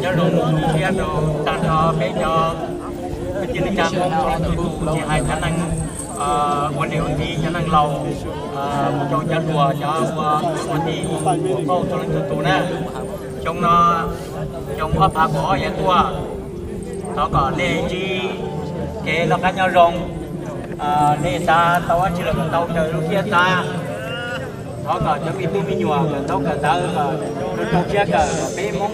nhớ rồi kia rồi ta cho bé cho cái chuyện trang cho tụi chị hai khả năng quan điểm gì khả năng lâu cho đùa cho quan điểm cô cho lên tụi nè trong nó trong ấp hạ có vậy tua nó có lê chi cái nó cá nhau rồng lê ta tao chỉ là tao trời lúc kia ta nó có cho cái tụi mình nhua nó có ta nó chia cả bé mong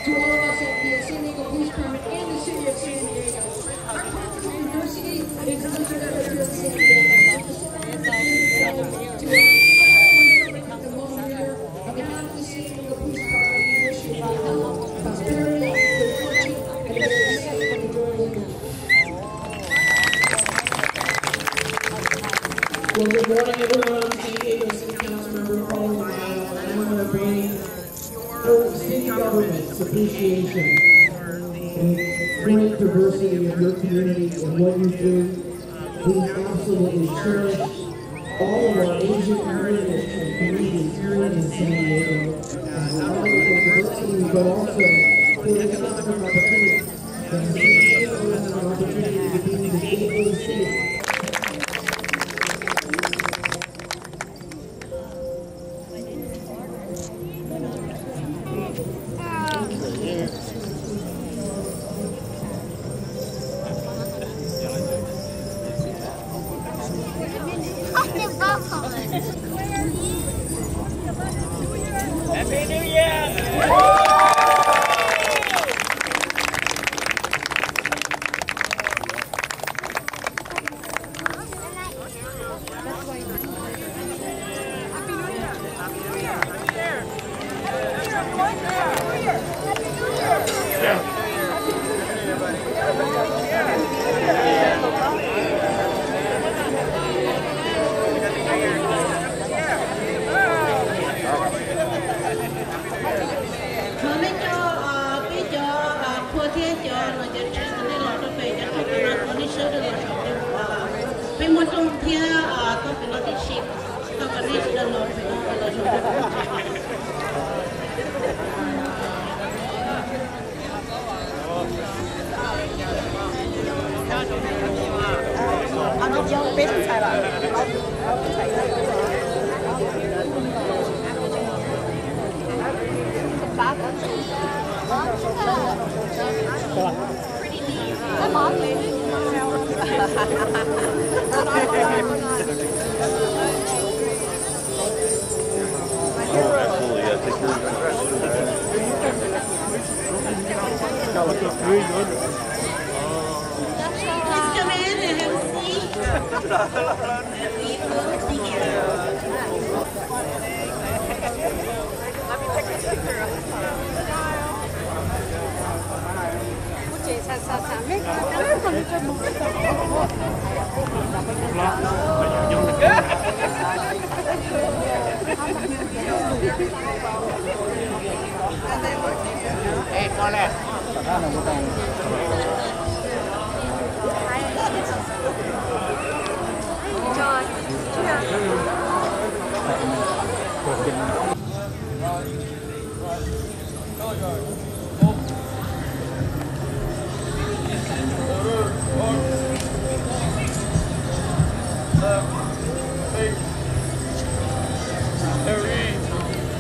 to all of us at the San Diego Police Department and the City of San Diego. Our conference university is under the San Diego. To the Hmong leader, on behalf of the San Diego Police Department, we wish you health, prosperity, good fortune, and a very safe and enjoyable year. Well, good morning, everyone. I'm San Diego City Council Member Paul Romano, and I'm going to bring city government's appreciation and great diversity of your community and what you do. We absolutely cherish all of our Asian heritage and communities here in San Diego. Not only for diversity, but also for the economic opportunity. San Diego has an opportunity to be the gateway city. Happy New Year!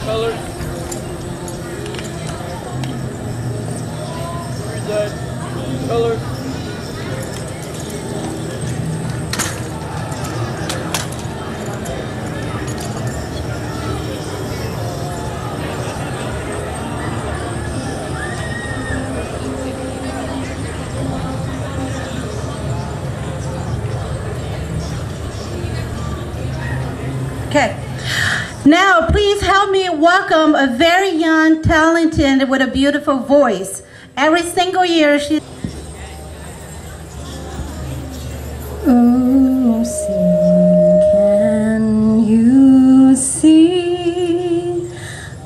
Colors. Okay. Now, please help me welcome a very young, talented, with a beautiful voice. Every single year, she. Oh, sing, can you see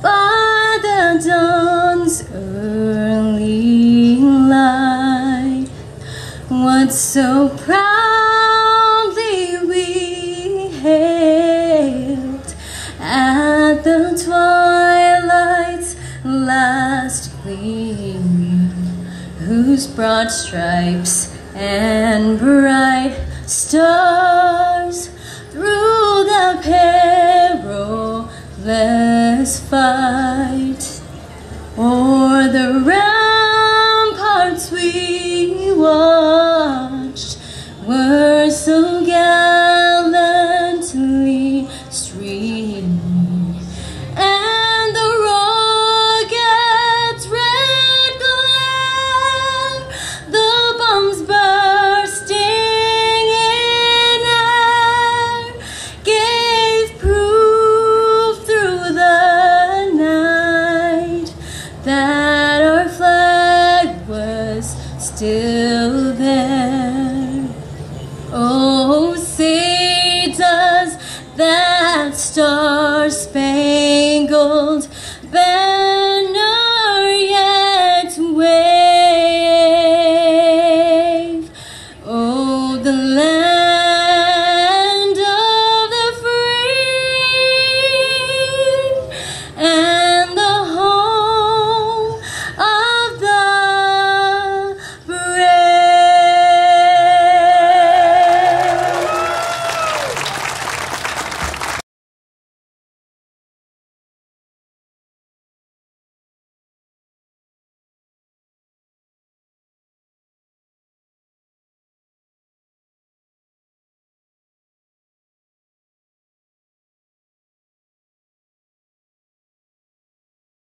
by the dawn's early light what so proudly we hailed at the twilight's last gleam, whose broad stripes and bright stars through the perilous fight o'er the ramparts we watched were so gallantly streaming, and the rocket's red glare, the bombs bursting in air, gave proof through the night that our flag was still there. Oh, say does that star-spangled banner yet wave? Oh, the land